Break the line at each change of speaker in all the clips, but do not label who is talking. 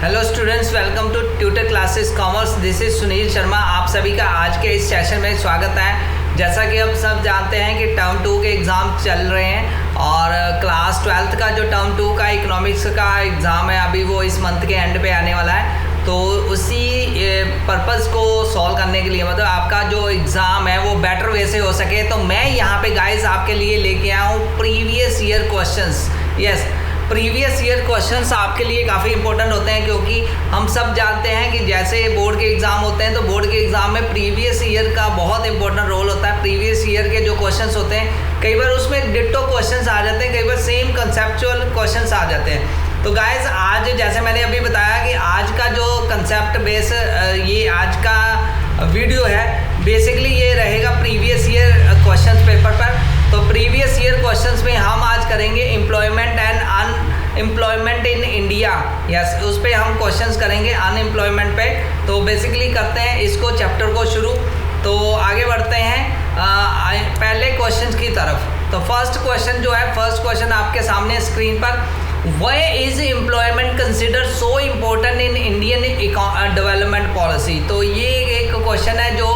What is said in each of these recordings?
Hello students, welcome to tutor classes commerce. This is Sunil Sharma. आप सभी का आज के इस सेशन में स्वागत है। जैसा कि आप सब जानते हैं कि टर्म 2 के एग्ज़ाम चल रहे हैं और क्लास 12th का जो टर्म 2 का इकोनॉमिक्स का एग्ज़ाम है अभी वो इस मंथ के एंड पे आने वाला है। तो उसी पर्पज़ को सॉल्व करने के लिए, मतलब आपका जो एग्ज़ाम है वो बेटर वे से हो सके, तो मैं यहाँ पे गाइस आपके लिए लेके आया हूँ previous year questions. Yes, previous year questions आपके लिए काफ़ी इंपॉर्टेंट होते हैं, क्योंकि हम सब जानते हैं कि जैसे बोर्ड के एग्ज़ाम होते हैं तो बोर्ड के एग्ज़ाम में प्रीवियस ईयर का बहुत इंपॉर्टेंट रोल होता है। प्रीवियस ईयर के जो क्वेश्चंस होते हैं कई बार उसमें डिट्टो क्वेश्चंस आ जाते हैं, कई बार सेम कंसेप्चुअल क्वेश्चंस आ जाते हैं। तो गाइस आज जैसे मैंने अभी बताया कि आज का जो कंसेप्ट बेस ये आज का वीडियो है, बेसिकली ये रहेगा प्रीवियस ईयर क्वेश्चंस पेपर पर। तो प्रीवियस ईयर क्वेश्चंस में हम आज करेंगे employment and unemployment in India. Yes, उस पर हम क्वेश्चंस करेंगे अनएम्प्लॉयमेंट पे। तो बेसिकली करते हैं इसको चैप्टर को शुरू। तो आगे बढ़ते हैं पहले क्वेश्चन की तरफ। तो फर्स्ट क्वेश्चन जो है, फर्स्ट क्वेश्चन आपके सामने स्क्रीन पर, Why is employment considered so important in Indian development policy? तो ये एक क्वेश्चन है जो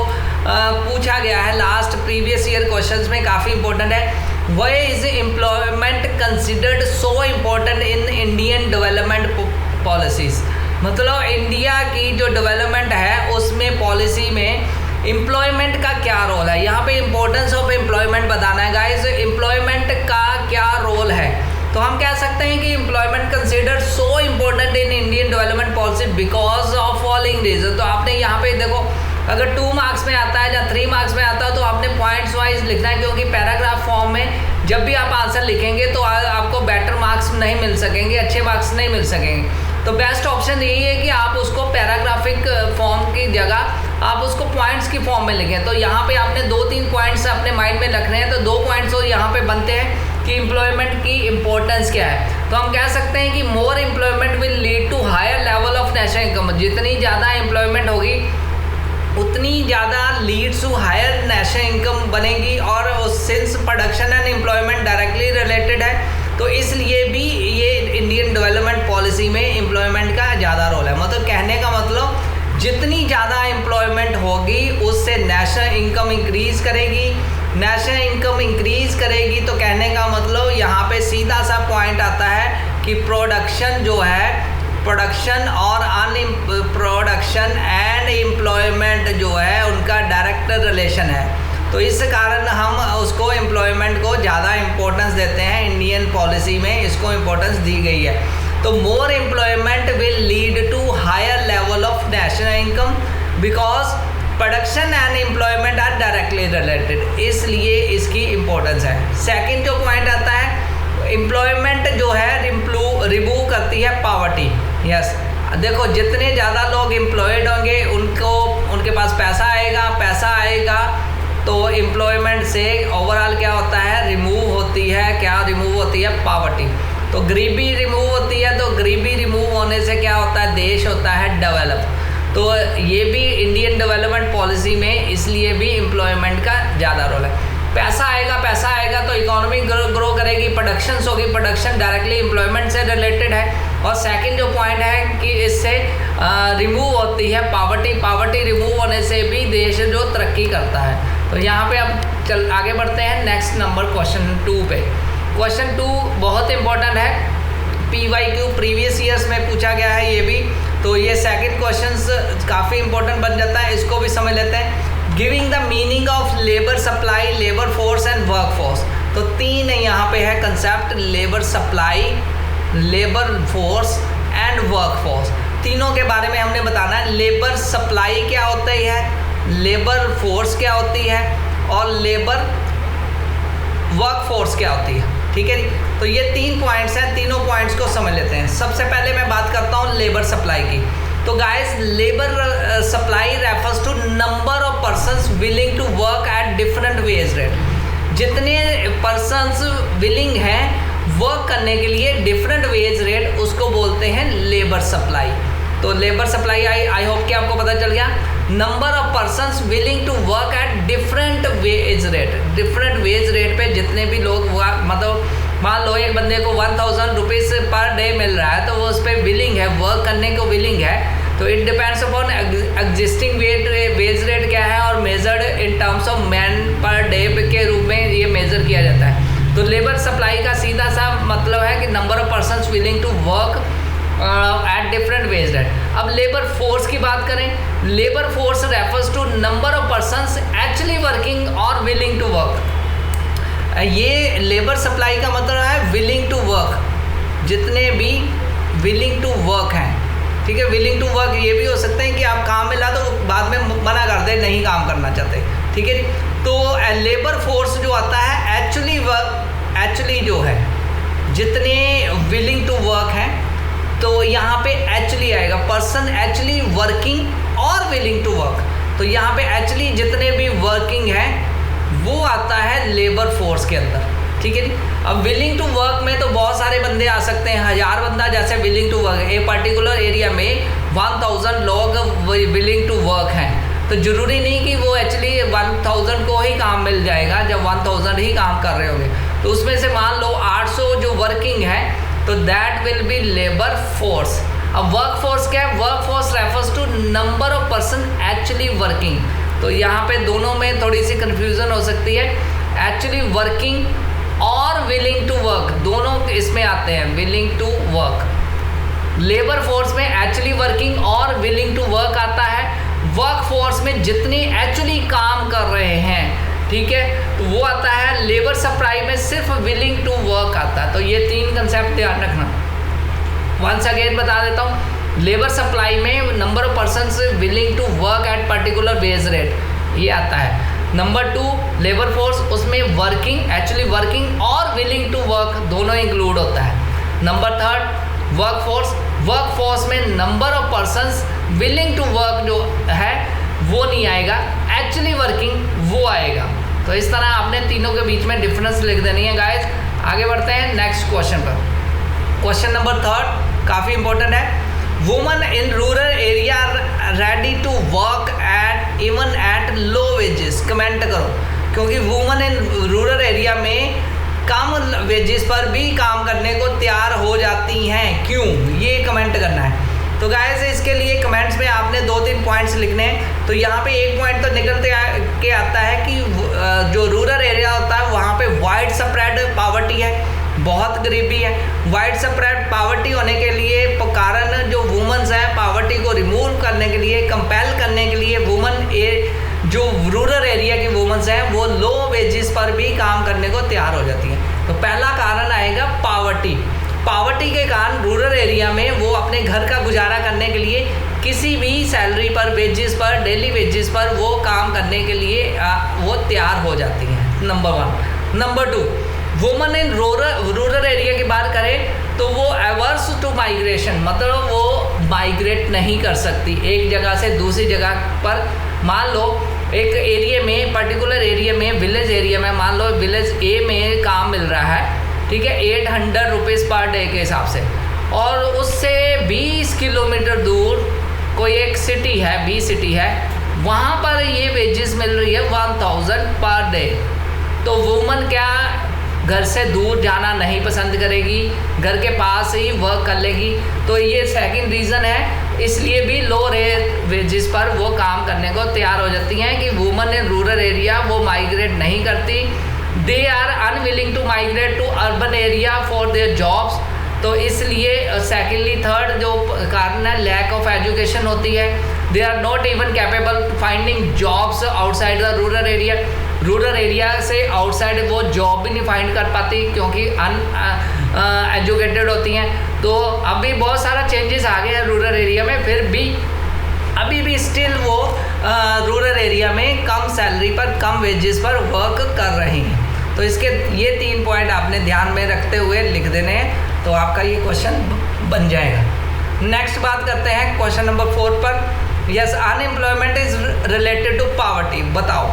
पूछा गया है लास्ट प्रीवियस ईयर क्वेश्चंस में, काफ़ी इंपॉर्टेंट है। Why is employment considered so important in Indian development policies? मतलब इंडिया की जो डेवलपमेंट है उसमें पॉलिसी में एम्प्लॉयमेंट का क्या रोल है। यहाँ पे इम्पोर्टेंस ऑफ एम्प्लॉयमेंट बताना है गाइस। एम्प्लॉयमेंट का क्या रोल है, तो हम कह सकते हैं कि employment consider so important in Indian development policy because of following reason. तो आपने यहाँ पे देखो, अगर 2 मार्क्स में आता है या 3 मार्क्स में आता है तो आपने पॉइंट्स वाइज लिखना है, क्योंकि पैराग्राफ फॉर्म में जब भी आप आंसर लिखेंगे तो आपको बेटर मार्क्स नहीं मिल सकेंगे, अच्छे मार्क्स नहीं मिल सकेंगे। तो बेस्ट ऑप्शन यही है कि आप उसको पैराग्राफिक फॉर्म की जगह आप उसको पॉइंट्स की फॉर्म में लिखें। तो यहाँ पे आपने 2-3 पॉइंट्स अपने माइंड में रखने हैं। तो 2 पॉइंट्स और यहाँ पे बनते हैं कि एम्प्लॉयमेंट की इंपॉर्टेंस क्या है। तो हम कह सकते हैं कि more employment will lead to higher level of national income. जितनी ज़्यादा एम्प्लॉयमेंट होगी उतनी ज़्यादा leads to higher national income बनेगी, और since production and employment directly related है तो इसलिए भी ये इंडियन डेवलपमेंट पॉलिसी में एम्प्लॉयमेंट का ज़्यादा रोल है। मतलब कहने का मतलब जितनी ज़्यादा एम्प्लॉयमेंट होगी उससे नेशनल इनकम इंक्रीज करेगी, नेशनल इनकम इंक्रीज करेगी। तो कहने का मतलब यहाँ पे सीधा सा पॉइंट आता है कि प्रोडक्शन जो है, प्रोडक्शन और प्रोडक्शन एंड एम्प्लॉयमेंट जो है उनका डायरेक्ट रिलेशन है। तो इस कारण हम उसको एम्प्लॉयमेंट को ज़्यादा इम्पोर्टेंस देते हैं। इंडियन पॉलिसी में इसको इम्पोर्टेंस दी गई है। तो more employment will lead to higher level of national income because production and employment are directly related, इसलिए इसकी इम्पोर्टेंस है। सेकंड जो पॉइंट आता है, एम्प्लॉयमेंट जो है रिमूव करती है पॉवर्टी। यस, देखो जितने ज़्यादा लोग एम्प्लॉयड होंगे उनके पास पैसा आएगा तो एम्प्लॉयमेंट से ओवरऑल क्या होता है, रिमूव होती है पॉवर्टी। तो गरीबी रिमूव होती है, तो गरीबी रिमूव होने से क्या होता है, देश होता है डेवलप। तो ये भी इंडियन डेवलपमेंट पॉलिसी में इसलिए भी एम्प्लॉयमेंट का ज़्यादा रोल है। पैसा आएगा तो इकोनॉमी ग्रो करेगी, प्रोडक्शन होगी, प्रोडक्शन डायरेक्टली एम्प्लॉयमेंट से रिलेटेड है। और सेकंड जो पॉइंट है कि इससे रिमूव होती है पॉवर्टी रिमूव होने से भी देश जो तरक्की करता है। तो यहाँ पे अब आगे बढ़ते हैं नेक्स्ट नंबर क्वेश्चन 2 पे। क्वेश्चन 2 बहुत इंपॉर्टेंट है, PYQ प्रीवियस ईयर्स में पूछा गया है ये भी। तो ये सेकंड क्वेश्चन काफ़ी इंपॉर्टेंट बन जाता है, इसको भी समझ लेते हैं। Giving the meaning of labour supply, labour force and work force. तो 3 यहाँ पे है concept, labour supply, labour force and work force. तीनों के बारे में हमने बताना है। लेबर सप्लाई क्या होती है, लेबर फोर्स क्या होती है और लेबर वर्क फोर्स क्या होती है। ठीक है जी, तो ये 3 पॉइंट्स हैं, तीनों पॉइंट्स को समझ लेते हैं। सबसे पहले मैं बात करता हूँ लेबर सप्लाई की। तो guys labour supply refers to number of persons willing to work at different wage rate. जितने पर्सन्स विलिंग हैं वर्क करने के लिए डिफरेंट वेज रेट, उसको बोलते हैं लेबर सप्लाई। तो लेबर सप्लाई आई होप कि आपको पता चल गया। Number of persons willing to work at different wage rate पे जितने भी लोग मतलब मान लो एक बंदे को 1000 rupees per day day meal रहा है तो वो उस पर विलिंग है, वर्क करने को विलिंग है। तो it depends upon existing wage rate क्या है और measured in terms of man per day के रूप में ये मेजर किया जाता है। तो लेबर सप्लाई का सीधा सा मतलब है कि number of persons willing to work at different wage rate. अब लेबर फोर्स की बात करें, labour force refers to number of persons actually working और विलिंग टू वर्क। ये लेबर सप्लाई का मतलब है विलिंग टू वर्क, जितने भी विलिंग टू वर्क हैं, ठीक है। विलिंग टू वर्क ये भी हो सकता है कि आप काम मिला तो बाद में मना कर दे, नहीं काम करना चाहते, ठीक है। तो लेबर फोर्स जो आता है एक्चुअली वर्क, एक्चुअली जो है जितने विलिंग टू वर्क हैं, तो यहाँ पे एक्चुअली आएगा, पर्सन एक्चुअली वर्किंग और विलिंग टू वर्क। तो यहाँ पे एक्चुअली जितने भी वर्किंग हैं वो आता है लेबर फोर्स के अंदर, ठीक है। अब विलिंग टू वर्क में तो बहुत सारे बंदे आ सकते हैं, 1000 बंदा जैसे विलिंग टू वर्क, एक पर्टिकुलर एरिया में 1000 लोग विलिंग टू वर्क हैं। तो ज़रूरी नहीं कि वो एक्चुअली 1000 को ही काम मिल जाएगा जब 1000 ही काम कर रहे होंगे। तो उसमें से मान लो 800 जो वर्किंग है तो that will be labour force. अब वर्क फोर्स क्या है? Work force refers to number of person actually working. तो यहाँ पे दोनों में थोड़ी सी कन्फ्यूज़न हो सकती है, एक्चुअली वर्किंग और विलिंग टू वर्क दोनों इसमें आते हैं, willing to work. Labour force में एक्चुअली वर्किंग और विलिंग टू वर्क आता है। वर्क फोर्स में जितने एक्चुअली काम कर रहे हैं, ठीक है, तो वो आता है। लेबर सप्लाई में सिर्फ विलिंग टू वर्क आता है। तो ये 3 कंसेप्ट ध्यान रखना। वंस अगेन बता देता हूँ, लेबर सप्लाई में number of persons willing to work at particular wage rate ये आता है। नंबर 2 लेबर फोर्स, उसमें वर्किंग, एक्चुअली वर्किंग और विलिंग टू वर्क दोनों इंक्लूड होता है। Number 3 workforce, workforce में number of persons willing to work जो है वो नहीं आएगा, एक्चुअली वर्किंग वो आएगा। तो इस तरह आपने तीनों के बीच में डिफरेंस लिख देनी है गाइस। आगे बढ़ते हैं नेक्स्ट क्वेश्चन पर। क्वेश्चन नंबर 3 काफ़ी इंपॉर्टेंट है। Woman in rural area ready to work at even at low wages. Comment करो, क्योंकि वुमन इन रूरल एरिया में कम वेजेस पर भी काम करने को तैयार हो जाती हैं, क्यों? ये कमेंट करना है। तो गाइस इसके लिए कमेंट्स में आपने 2-3 पॉइंट्स लिखने हैं। तो यहाँ पे एक पॉइंट तो निकलते के आता है कि जो रूरल एरिया होता है वहाँ पे वाइड स्प्रेड पॉवर्टी है, बहुत गरीबी है। वाइड स्प्रेड पॉवर्टी होने के लिए कारण जो वुमेन्स हैं, पॉवर्टी को रिमूव करने के लिए, कंपेल करने के लिए जो रूरल एरिया की वुमेन्स हैं वो लो वेजेस पर भी काम करने को तैयार हो जाती हैं। तो पहला कारण आएगा पॉवर्टी। पॉवर्टी के कारण रूरल एरिया में वो अपने घर का गुजारा करने के लिए किसी भी सैलरी पर, वेजेस पर, डेली वेजेस पर वो काम करने के लिए वो तैयार हो जाती हैं, number 1। Number 2 women in rural area की बात करें तो वो एवर्स टू माइग्रेशन, मतलब वो माइग्रेट नहीं कर सकती एक जगह से दूसरी जगह पर। मान लो एक एरिया में, पर्टिकुलर एरिया में, विलेज एरिया में, मान लो विलेज ए में काम मिल रहा है, ठीक है, 800 रुपीज़ पर डे के हिसाब से, और उससे 20 किलोमीटर दूर कोई एक सिटी है, बी सिटी है, वहाँ पर ये वेजेस मिल रही है 1000 पर डे। तो वुमन क्या घर से दूर जाना नहीं पसंद करेगी, घर के पास ही वर्क कर लेगी। तो ये सेकंड रीज़न है, इसलिए भी लो रेट वेजेस पर वो काम करने को तैयार हो जाती हैं कि वुमन इन रूरल एरिया वो माइग्रेट नहीं करती। They are unwilling to migrate to urban area for their jobs. तो इसलिए सेकेंडली थर्ड जो कारण है, लैक ऑफ एजुकेशन होती है। They are not even capable finding jobs outside the rural area. Rural area से आउटसाइड वो जॉब भी नहीं फाइंड कर पाती क्योंकि एजुकेटेड होती हैं। तो अभी बहुत सारा चेंजेस आ गए हैं रूरल एरिया में, फिर भी अभी भी स्टिल वो रूरल एरिया में कम सैलरी पर, कम वेजेस पर वर्क कर रही हैं। तो इसके ये 3 पॉइंट आपने ध्यान में रखते हुए लिख देने हैं, तो आपका ये क्वेश्चन बन जाएगा। नेक्स्ट बात करते हैं क्वेश्चन नंबर 4 पर। Yes, unemployment is related to poverty. बताओ,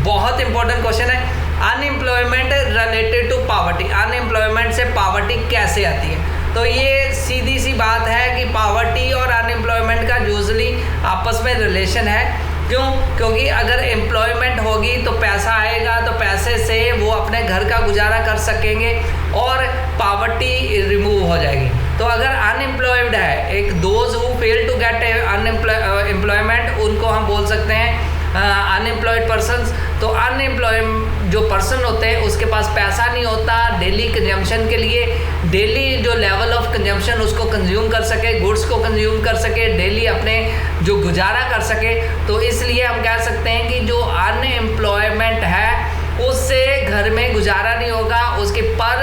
बहुत इंपॉर्टेंट क्वेश्चन है। Unemployment related to poverty, unemployment से पॉवर्टी कैसे आती है? तो ये सीधी सी बात है कि पॉवर्टी और अनएम्प्लॉयमेंट का यूजुअली आपस में रिलेशन है। क्यों? क्योंकि अगर एम्प्लॉयमेंट होगी तो पैसा आएगा, तो पैसे से वो अपने घर का गुजारा कर सकेंगे और पॉवर्टी रिमूव हो जाएगी। तो तो अगर अनएम्प्लॉयड है, एक those who fail to get employment, उनको हम बोल सकते हैं अनएम्प्लॉयड पर्सनस। तो अनएम्प्लॉयड जो पर्सन होते हैं उसके पास पैसा नहीं होता डेली कंजम्पशन के लिए, डेली जो लेवल ऑफ कंजम्पशन उसको कंज्यूम कर सके, गुड्स को कंज्यूम कर सके, डेली अपने जो गुजारा कर सके। तो इसलिए हम कह सकते हैं कि जो अनएम्प्लॉयमेंट है उससे घर में गुजारा नहीं होगा, उसके पर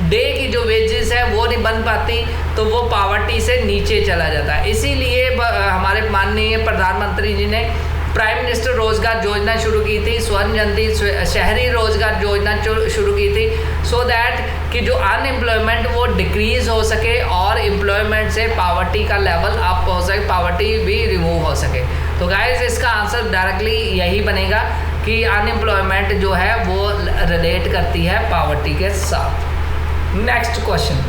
डे की जो वेजेस है वो नहीं बन पाती, तो वो पॉवर्टी से नीचे चला जाता है। इसीलिए हमारे माननीय प्रधानमंत्री जी ने प्राइम मिनिस्टर रोजगार योजना शुरू की थी, स्वर्ण जयंती शहरी रोजगार योजना शुरू की थी, सो दैट कि जो अनएम्प्लॉयमेंट वो डिक्रीज हो सके और एम्प्लॉयमेंट से पॉवर्टी का लेवल अप हो सके, पॉवर्टी भी रिमूव हो सके। तो गाइस इसका आंसर डायरेक्टली यही बनेगा कि अनएम्प्लॉयमेंट जो है वो रिलेट करती है पॉवर्टी के साथ। Next question,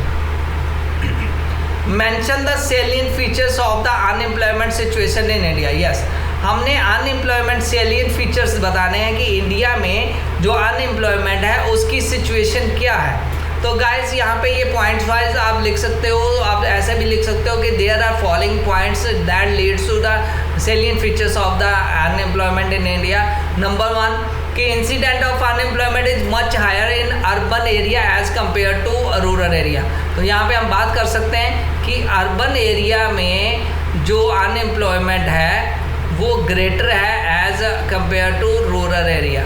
mention the salient features of the unemployment situation in India. Yes, हमने अनएम्प्लॉयमेंट सैलिएंट फीचर्स बताने हैं कि इंडिया में जो अनएम्प्लॉयमेंट है उसकी सिचुएशन क्या है। तो गाइस यहाँ पे ये पॉइंट्स वाइज आप लिख सकते हो, आप ऐसे भी लिख सकते हो कि there are following points that leads to the salient features of the unemployment in India. Number 1 कि incident of unemployment is much higher in urban area as compare to rural area. तो यहाँ पे हम बात कर सकते हैं कि अर्बन एरिया में जो अनएम्प्लॉयमेंट है वो ग्रेटर है as compare to rural area.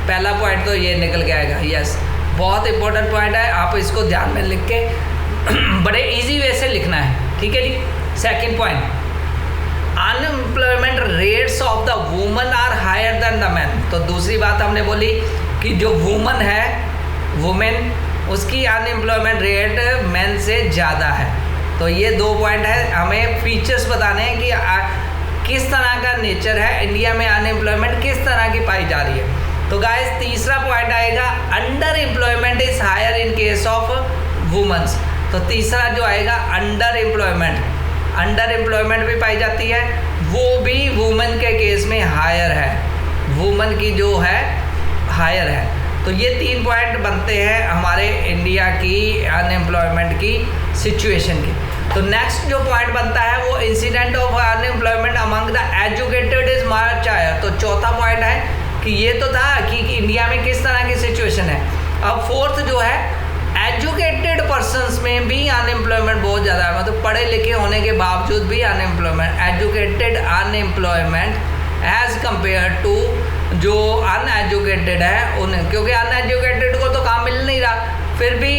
पहला पॉइंट तो ये निकल के आएगा। यस, बहुत इंपॉर्टेंट पॉइंट है, आप इसको ध्यान में लिख के बड़े इजी वे से लिखना है, ठीक है जी। Second point, unemployment rates of the woman are higher than the man. तो दूसरी बात हमने बोली कि जो वुमन है, वुमेन, उसकी अनएम्प्लॉयमेंट रेट मैन से ज़्यादा है। तो ये 2 पॉइंट है, हमें फीचर्स बताने हैं कि किस तरह का नेचर है, इंडिया में अनएम्प्लॉयमेंट किस तरह की पाई जा रही है। तो गाइस तीसरा पॉइंट आएगा, under employment is higher in case of womens. तो तीसरा जो आएगा अंडर एम्प्लॉयमेंट भी पाई जाती है, वो भी वुमेन के केस में हायर है, वुमेन की जो है हायर है। तो ये 3 पॉइंट बनते हैं हमारे इंडिया की अनएम्प्लॉयमेंट की सिचुएशन की। तो नेक्स्ट जो पॉइंट बनता है वो incident of unemployment among the educated is much higher. तो चौथा पॉइंट है कि ये तो था कि इंडिया में किस तरह की सिचुएशन है। अब फोर्थ जो है, एजुकेटेड पर्सन्स में भी अनएम्प्लॉयमेंट बहुत ज़्यादा है, मतलब पढ़े लिखे होने के बावजूद भी unemployment, educated unemployment as compare to जो अनएजुकेटेड है उन, क्योंकि अनएजुकेटेड को तो काम मिल नहीं रहा, फिर भी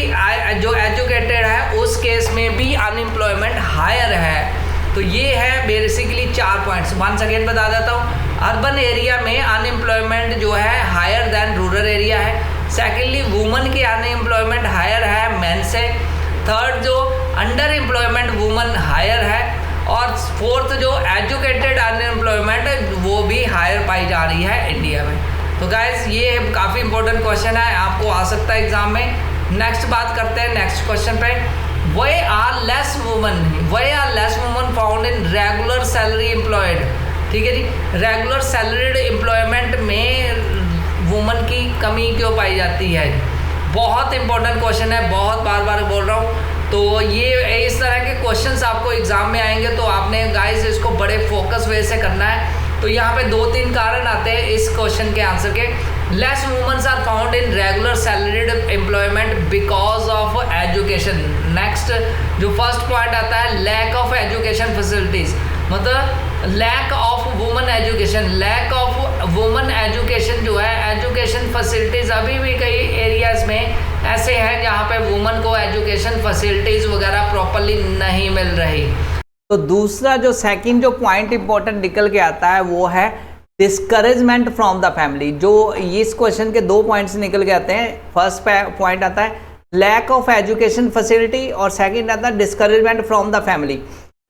जो एजुकेटेड है उस केस में भी अनएम्प्लॉयमेंट हायर है। तो ये है बेसिकली 4 पॉइंट्स। वंस अगेन बता देता हूँ, अर्बन एरिया में अनएम्प्लॉयमेंट जो है हायर देन रूरल एरिया है। सेकेंडली, वुमन की अनएम्प्लॉयमेंट हायर है मैन से। थर्ड, जो अंडर एम्प्लॉयमेंट वुमन हायर है। और फोर्थ, जो एजुकेटेड अनएम्प्लॉयमेंट वो भी हायर पाई जा रही है इंडिया में। तो गाइस ये काफ़ी इंपॉर्टेंट क्वेश्चन है, आपको आ सकता है एग्जाम में। नेक्स्ट बात करते हैं नेक्स्ट क्वेश्चन पे, why are less woman found in regular salary employed. ठीक है जी, रेगुलर सैलरीड एम्प्लॉयमेंट में वुमन की कमी क्यों पाई जाती है? बहुत इंपॉर्टेंट क्वेश्चन है, बहुत बार बोल रहा हूँ। तो ये इस तरह के क्वेश्चंस आपको एग्जाम में आएंगे, तो आपने गाइस इसको बड़े फोकस वे से करना है। तो यहाँ पे 2-3 कारण आते हैं इस क्वेश्चन के आंसर के। Less womens are found in regular salaried employment because of education. Next जो फर्स्ट पॉइंट आता है, लैक ऑफ एजुकेशन फैसिलिटीज़, मतलब lack of women education, lack of women education जो है, एजुकेशन फैसिलिटीज़ अभी भी कई एरियाज़ में ऐसे हैं जहाँ पे वुमेन को एजुकेशन फैसिलिटीज़ वगैरह प्रॉपरली नहीं मिल रही। तो दूसरा जो सेकंड जो पॉइंट इंपॉर्टेंट निकल के आता है वो है डिस्करेजमेंट फ्रॉम द फैमिली। जो इस क्वेश्चन के 2 पॉइंट्स निकल के आते हैं। फर्स्ट पॉइंट आता है लैक ऑफ एजुकेशन फैसिलिटी और सेकंड आता है discouragement from the family.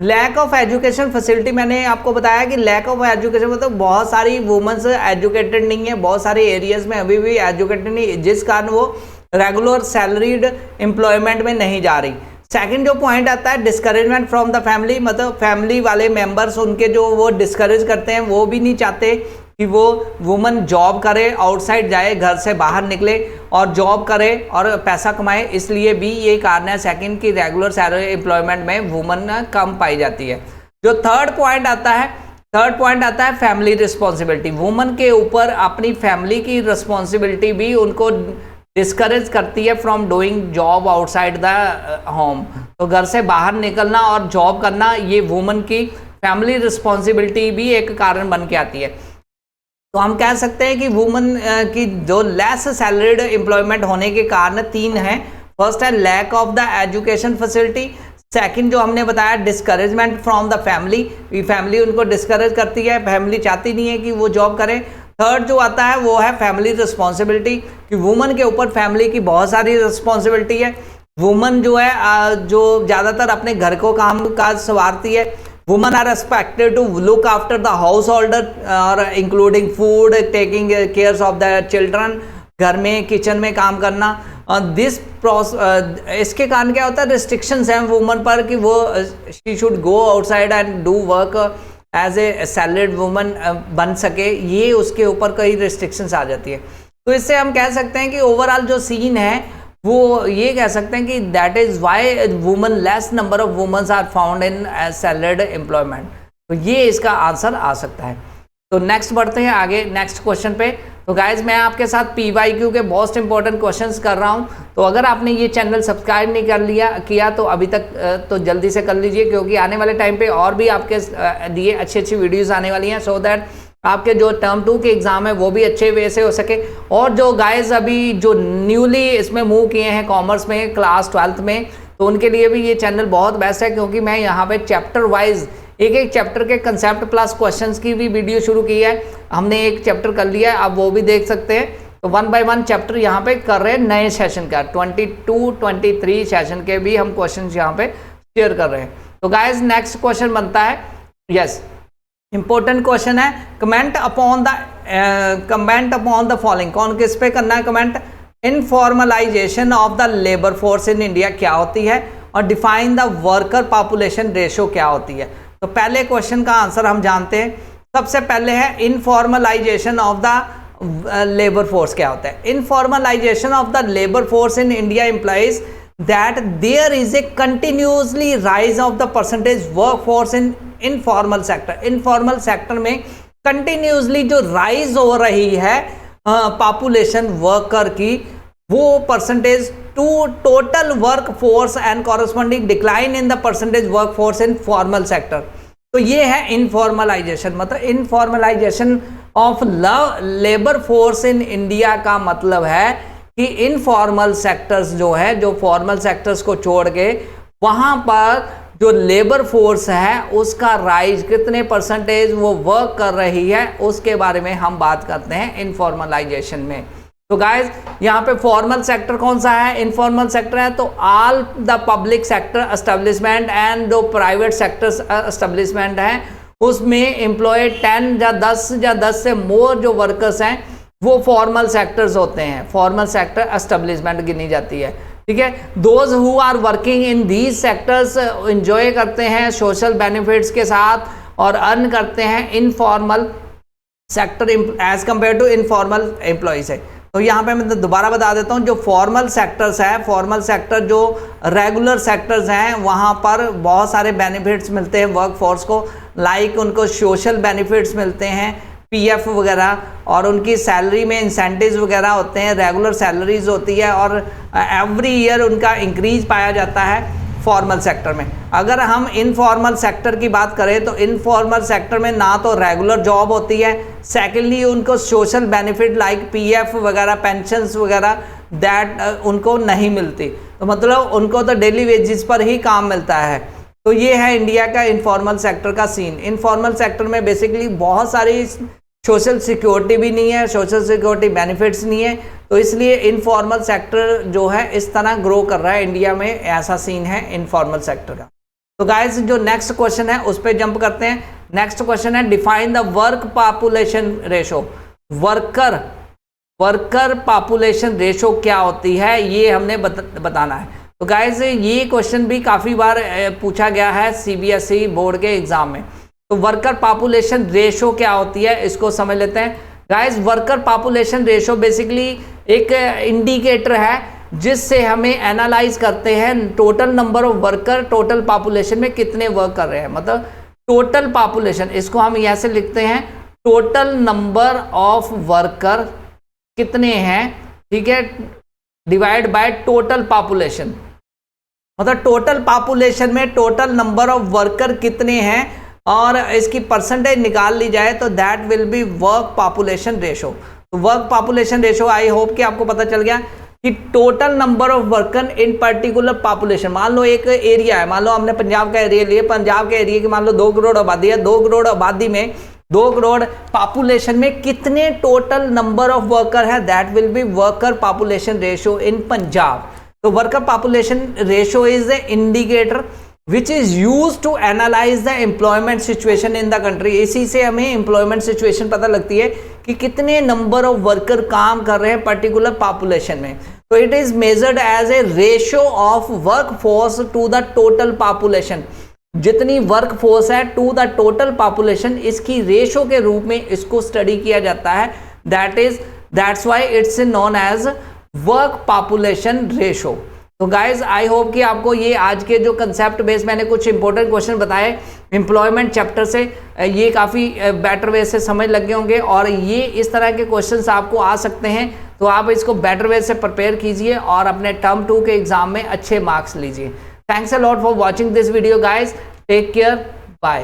Lack of education facility, मैंने आपको बताया कि लैक ऑफ एजुकेशन मतलब बहुत सारी वुमेन्स एजुकेटेड नहीं है, बहुत सारे एरियाज में अभी भी एजुकेटेड नहीं, जिस कारण वो रेगुलर सैलरीड एम्प्लॉयमेंट में नहीं जा रही। सेकंड जो पॉइंट आता है डिस्करेजमेंट फ्रॉम द फैमिली, मतलब फैमिली वाले मेंबर्स उनके जो वो डिस्करेज करते हैं, वो भी नहीं चाहते कि वो वुमन जॉब करे, आउटसाइड जाए, घर से बाहर निकले और जॉब करे और पैसा कमाए, इसलिए भी ये कारण है। सेकंड की रेगुलर सैलरी एम्प्लॉयमेंट में वुमन कम पाई जाती है। जो थर्ड पॉइंट आता है फैमिली रिस्पॉन्सिबिलिटी। वुमन के ऊपर अपनी फैमिली की रिस्पॉन्सिबिलिटी भी उनको डिस्करेज करती है from doing job outside the home. तो घर से बाहर निकलना और जॉब करना, ये वुमन की फैमिली रिस्पॉन्सिबिलिटी भी एक कारण बन के आती है। तो हम कह सकते हैं कि वुमन की जो लेस सैलरीड एम्प्लॉयमेंट होने के कारण 3 हैं। फर्स्ट है lack of the education facility, second जो हमने बताया डिस्करेजमेंट फ्रॉम द फैमिली उनको डिस्करेज करती है, फैमिली चाहती नहीं है कि वो जॉब करें। थर्ड जो आता है वो है फैमिली रिस्पॉन्सिबिलिटी, कि वुमन के ऊपर फैमिली की बहुत सारी रिस्पॉन्सिबिलिटी है। वुमन जो है जो ज़्यादातर अपने घर को काम काज संवारती है। Woman are expected to look after the house holder और including food, taking care of the children, घर में किचन में काम करना। इसके कारण क्या होता है, रिस्ट्रिक्शंस हैं वुमन पर कि वो she should go outside and do work as a salaried woman बन सके, ये उसके ऊपर कई रिस्ट्रिक्शंस आ जाती है। तो इससे हम कह सकते हैं कि ओवरऑल जो सीन है वो ये कह सकते हैं कि that is why woman less number of womens are found in salaried employment. तो ये इसका आंसर आ सकता है। तो नेक्स्ट बढ़ते हैं आगे नेक्स्ट क्वेश्चन पे। तो गाइज मैं आपके साथ PYQ के मोस्ट इंपॉर्टेंट क्वेश्चंस कर रहा हूं। तो अगर आपने ये चैनल सब्सक्राइब नहीं किया तो अभी तक तो जल्दी से कर लीजिए, क्योंकि आने वाले टाइम पे और भी आपके लिए अच्छी वीडियोस आने वाली हैं, सो दैट आपके जो टर्म 2 के एग्जाम है वो भी अच्छे वे से हो सके। और जो गाइज अभी जो न्यूली इसमें मूव किए हैं कॉमर्स में क्लास 12th में, तो उनके लिए भी ये चैनल बहुत बेस्ट है, क्योंकि मैं यहाँ पे चैप्टर वाइज एक चैप्टर के कंसेप्ट प्लस क्वेश्चंस की भी वीडियो शुरू की है। हमने एक चैप्टर कर लिया है, आप वो भी देख सकते हैं। तो 1 बाय 1 चैप्टर यहाँ पे कर रहे हैं नए सेशन का, 22-23 सेशन के भी हम क्वेश्चन यहाँ पे शेयर कर रहे हैं। तो गाइज नेक्स्ट क्वेश्चन बनता है, यस इंपॉर्टेंट क्वेश्चन है, कमेंट अपॉन द फॉलोइंग। कौन किस पे करना है comment? Informalisation of the labour force in India क्या होती है, और define the worker population ratio क्या होती है। तो पहले क्वेश्चन का आंसर हम जानते हैं। सबसे पहले है informalisation of the labour force क्या होता है। Informalisation of the labour force in India implies that there is a continuously rise of the percentage work force in informal sector. Informal sector में कंटिन्यूसली जो राइज हो रही है population worker की, वो percentage to total work force and corresponding decline in the percentage work force in formal sector. तो ये है इनफॉर्मलाइजेशन। मतलब informalisation of labour force in India का मतलब है कि इनफॉर्मल सेक्टर्स जो है, जो फॉर्मल सेक्टर्स को छोड़ के वहां पर जो लेबर फोर्स है उसका राइज कितने परसेंटेज वो वर्क कर रही है, उसके बारे में हम बात करते हैं इनफॉर्मलाइजेशन में। तो गाइज यहाँ पे फॉर्मल सेक्टर कौन सा है, इनफॉर्मल सेक्टर है, तो all the public sector establishment and जो प्राइवेट सेक्टर एस्टेब्लिशमेंट है उसमें एम्प्लॉय 10 से मोर जो वर्कर्स हैं वो फॉर्मल सेक्टर्स होते हैं, फॉर्मल सेक्टर एस्टेब्लिशमेंट गिनी जाती है। ठीक है, those who are working in these sectors enjoy करते हैं सोशल बेनिफिट्स के साथ और अर्न करते हैं informal sector as compare to informal employees है। तो यहाँ पे मैं दोबारा बता देता हूँ, जो फॉर्मल सेक्टर्स है, फॉर्मल सेक्टर जो रेगुलर सेक्टर्स हैं वहाँ पर बहुत सारे बेनिफिट्स मिलते हैं वर्क फोर्स को, लाइक उनको सोशल बेनिफिट्स मिलते हैं, PF वगैरह, और उनकी सैलरी में इंसेंटिव्स वगैरह होते हैं, रेगुलर सैलरीज होती है और एवरी ईयर उनका इंक्रीज पाया जाता है फॉर्मल सेक्टर में। अगर हम इनफॉर्मल सेक्टर की बात करें तो इनफॉर्मल सेक्टर में ना तो रेगुलर जॉब होती है, सेकेंडली उनको सोशल बेनिफिट लाइक PF वगैरह, पेंशन्स वगैरह दैट उनको नहीं मिलती। तो मतलब उनको तो डेली वेजेस पर ही काम मिलता है। तो ये है इंडिया का इनफॉर्मल सेक्टर का सीन। इनफॉर्मल सेक्टर में बेसिकली बहुत सारी सोशल सिक्योरिटी भी नहीं है, सोशल सिक्योरिटी बेनिफिट्स नहीं है, तो इसलिए इनफॉर्मल सेक्टर जो है इस तरह ग्रो कर रहा है इंडिया में, ऐसा सीन है इनफॉर्मल सेक्टर का। तो गाइस जो नेक्स्ट क्वेश्चन है उस पर जंप करते हैं। नेक्स्ट क्वेश्चन है define the work population ratio. Worker population ratio क्या होती है ये हमने बताना है। तो गाइस ये क्वेश्चन भी काफ़ी बार पूछा गया है CBSE बोर्ड के एग्जाम में। तो वर्कर पॉपुलेशन रेशो क्या होती है इसको समझ लेते हैं guys. Worker population ratio basically एक इंडिकेटर है जिससे हमें एनालाइज करते हैं total number of worker total population में कितने वर्क कर रहे हैं, मतलब टोटल पॉपुलेशन, इसको हम ऐसे लिखते हैं टोटल नंबर ऑफ वर्कर कितने हैं, ठीक है, डिवाइड बाय टोटल पॉपुलेशन, मतलब टोटल पॉपुलेशन में टोटल नंबर ऑफ वर्कर कितने हैं और इसकी परसेंटेज निकाल ली जाए तो that will be work population ratio. तो work population ratio I hope कि आपको पता चल गया कि total number of worker in particular population, मान लो एक एरिया है, मान लो हमने पंजाब का एरिया लिया, पंजाब के एरिया की मान लो 2 करोड़ आबादी है, 2 करोड़ आबादी में 2 करोड़ पॉपुलेशन में कितने टोटल नंबर ऑफ वर्कर है, that will be worker population ratio in Punjab. तो worker population ratio is a indicator which is use to analyse the employment situation in the country. इसी से हमें एम्प्लॉयमेंट सिचुएशन पता लगती है कि कितने नंबर ऑफ वर्कर काम कर रहे हैं पर्टिकुलर पॉपुलेशन में। तो it is measured as a ratio of work force to the total population, जितनी वर्क फोर्स है टू द टोटल पॉपुलेशन, इसकी रेशो के रूप में इसको स्टडी किया जाता है। That's why it's known as work population ratio. तो गाइज आई होप कि आपको ये आज के जो कंसेप्ट बेस मैंने कुछ इंपॉर्टेंट क्वेश्चन बताए एम्प्लॉयमेंट चैप्टर से, ये काफ़ी बेटर वे से समझ लग गए होंगे और ये इस तरह के क्वेश्चंस आपको आ सकते हैं, तो आप इसको बेटर वे से प्रिपेयर कीजिए और अपने टर्म 2 के एग्जाम में अच्छे मार्क्स लीजिए। Thanks a lot for watching this video guys, take care, bye.